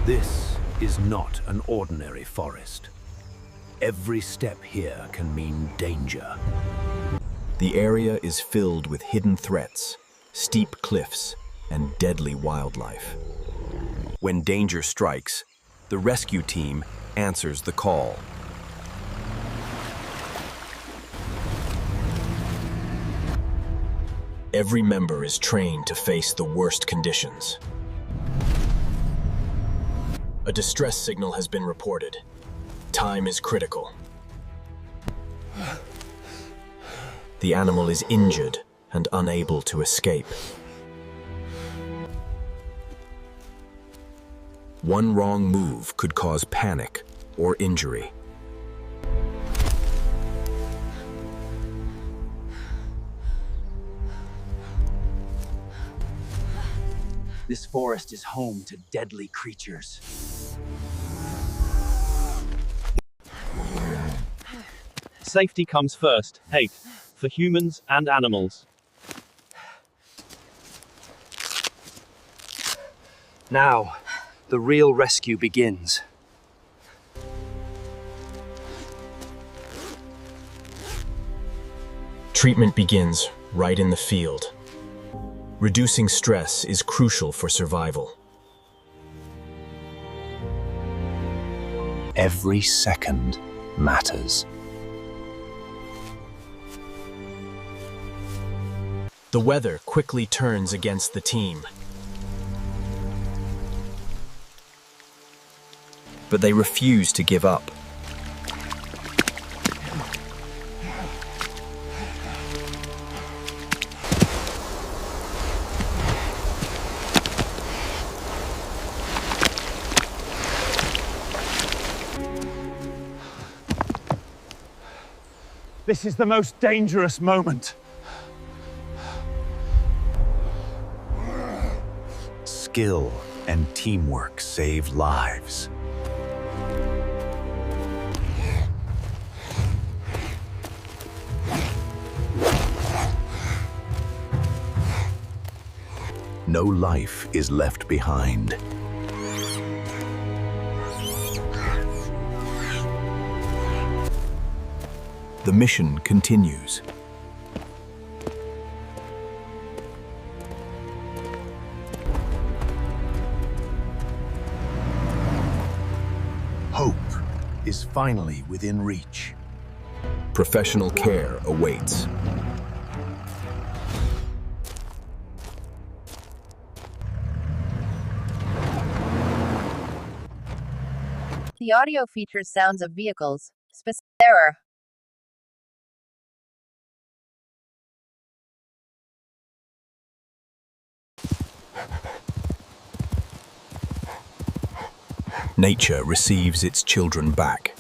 This is not an ordinary forest. Every step here can mean danger. The area is filled with hidden threats, steep cliffs, and deadly wildlife. When danger strikes, the rescue team answers the call. Every member is trained to face the worst conditions. A distress signal has been reported. Time is critical. The animal is injured and unable to escape. One wrong move could cause panic or injury. This forest is home to deadly creatures. Safety comes first, hate, for humans and animals. Now, the real rescue begins. Treatment begins right in the field. Reducing stress is crucial for survival. Every second matters. The weather quickly turns against the team. But they refuse to give up. This is the most dangerous moment. Skill and teamwork save lives. No life is left behind. The mission continues. Hope is finally within reach. Professional care awaits. The audio features sounds of vehicles. Specific error. Nature receives its children back.